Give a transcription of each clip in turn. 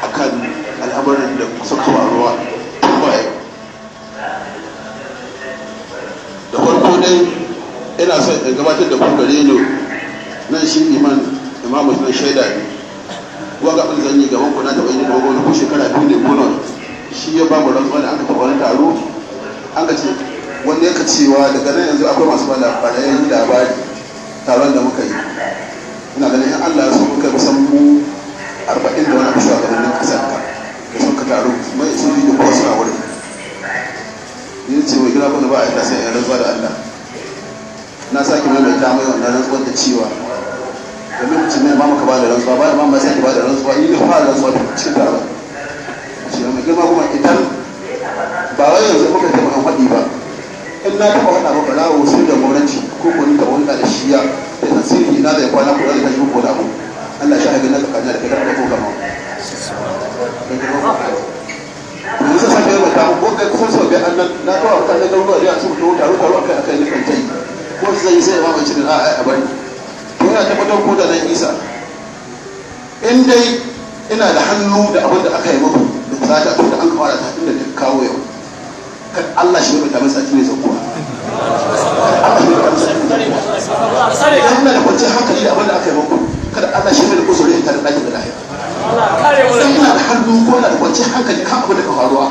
akan al'amarin da suka faruwa baya. Da farko dai ina son in gabatar da ku gare ni nan shi imamu na shaida ne kuwa ga zan yi gaban ku na taɓa yi gaban wani ko shekara 2 ne ko nan shi ya ba mu rantsuwa da aka taɓa wani taro an ka ce wanda ya cewa daga nan yanzu akwai masu bada ɓarayen labari taron da muka yi ina ganin in Allah ya so muka kusan mu 40 da wani abu shugabannin ƙasar ka da sun ka taro mai sun yi da kowa suna wurin yin ce mai gina kuna ba a yi sai yan rantsuwa da Allah na sake maimaita mai wannan rantsuwar da cewa da lokacin mai maka ba da rantsuwa ba da mamma sai ba da rantsuwa ni da fara rantsuwa da cikin taron shi mai girma kuma idan ba wai yanzu muka taɓa an faɗi ba in na taɓa faɗa maka rawo sai da gwamnati ko ko ni taɓa wani da shiya da tasiri na da ya kwana ko da kashi ko da abu Allah shi haɗin na tsakanin da kai da ko kama yanzu sai sake mai tamu ko kai kusan sau biyar annan na taɓa kan na garuruwa da su fito taro akai na kan tai ko su zai sai ma mai cikin a bari to yana tabbatar ko da nan isa in dai ina da hannu da abin da aka yi muku da sata tun da an fara ta inda ta kawo yau kan Allah shi mai tamin sati ne zakuwa Allah shi mai tamin sati ne zakuwa idan ina da kwanciyar hankali da abin da aka yi muku kada Allah shi mai da kusuri ta da ɗakin da lahiya sai ina da hannu ko ina da kwanciyar hankali kan abin da ka faruwa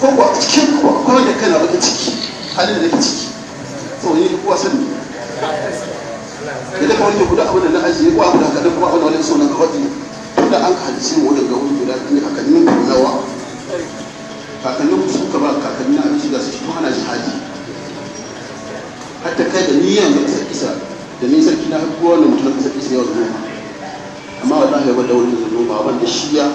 ko kuwa cikin ko da kai na baki ciki halin da nake ciki to ni kuwa sani idan ka wanke guda abin da na ajiye ko abin da haka kuma abin da wani so na kawai tunda an halice mu daga wani guda ne kakannin ku nawa kakannin su ka ba kakannin na abinci da su kuma ana jihadi hatta kai da niyan da kasar isa da ni sarki na hakuwa wanda mutum kasar isa yau da noma amma wallahi ya bada wani da noma wanda shi ya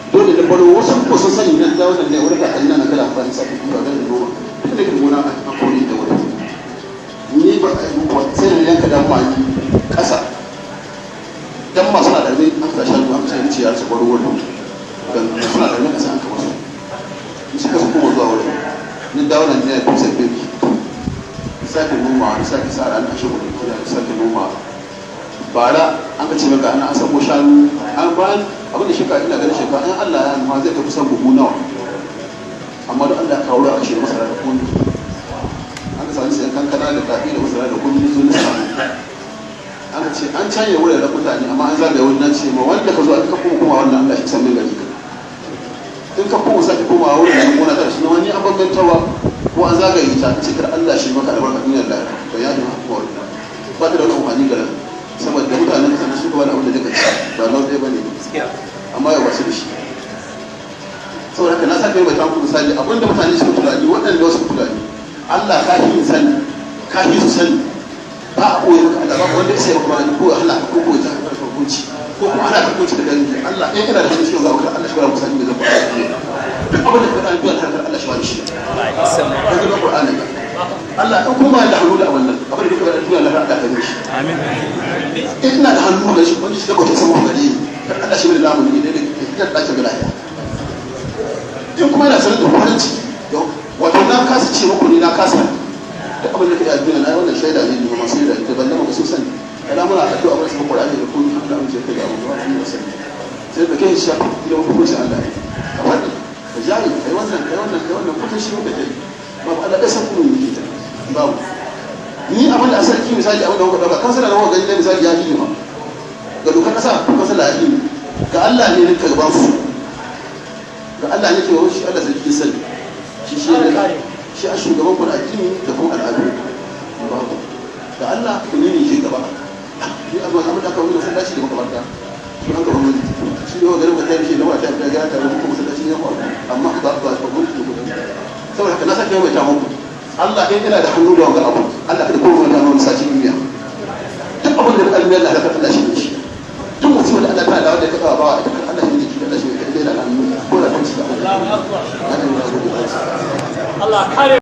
dole da baro wasu ko sun sani na da wannan ne wani kakannin na kada amfani sa kuma da noma tun da gona a kore da wani ni ba sai da yanka dan mani kasa dan masu na darbe an ka shan ruwa sai ce ya su baro wurin dan suna darbe kasa an ka wasu in suka su kuma zuwa wurin ni dawo nan ne ko sai beki sake noma ni sake sa ran ashe wurin kira sake noma bara an ka ce maka ana asabo shanu an ba abin da shika ina ganin shika in Allah ya ma zai ka kusan buhu nawa amma da Allah ya kawo a kashe masara da kuni an ka sani sai kankana da kafi da masara da kuni zo ne an ce an canye wurin da mutane amma an zagaye wani nan ce ma wanda ka zo an ka kuma wannan Allah shi san min gari ka in ka kuma sake koma wurin da gona ta shi wani an bangantawa ko an zagaye ta ce kar Allah shi maka albarka duniyar da to ya ji kuma wannan ba ta da wani amfani ga saboda mutanen da su kuma da abin da zai ci ba nan dai bane amma ya wasu da shi saboda haka na sake mai ta muku misali abinda mutane suka tunani waɗanda wasu tunani Allah ka yi sani ka yi su sani ba a koyi maka Allah ba wanda sai maka ba ko Allah ko ko ta hukunci ko kuma ana hukunci da dangi Allah in kana da hanci ga Allah shi ba mu sani da zaka duk abin da ka duwa har Allah shi ba shi ka ga Qur'ani Allah in kuma da hannu da wannan abin da ka duwa har Allah ka ga shi amin ina da hannu da shi wanda shi da ko ta samu gari Allah shi da lamu ne da da ta lafiya in kuma da sanin da hukunci wato na kasa ce muku ni na kasa da abin da kai duniya na wannan shaida ne ne masu shaida da banda muku sun sani kana muna addu'a ba su Qur'ani da kun da amince kai da Allah ne sani sai da kai shi da hukunci Allah ne kamar da jari kai wannan kudin shi da kai babu Allah da san kuma yake ta babu ni abin da sarki misali abin da kuka dauka kan sana da kuka gani da misali ya yi ma ga dokar kasa kan sana ya yi ga Allah ne ne ka gaban su ga Allah ne ke wa shi Allah sarki sani shi ne shi a shugaban ku da addini da kuma al'adu babu da Allah ku ne ke gaba ni abu amma da aka wani masallaci da makabarta shi an gaba wani shi ne garin ka tarihi da wata ta ga ta rubuta masallaci ne ko amma ba gudu da gudu saboda haka na sake mai ta muku Allah in ina da hannu da wanga abu Allah kada kowa da wani saci duniya duk abin da kalmi Allah da Allah shi ne shi duk mutum da Allah ta da wanda ka ba wa Allah shi ne shi Allah shi ne da hannu ko da kanci da Allah Allah kare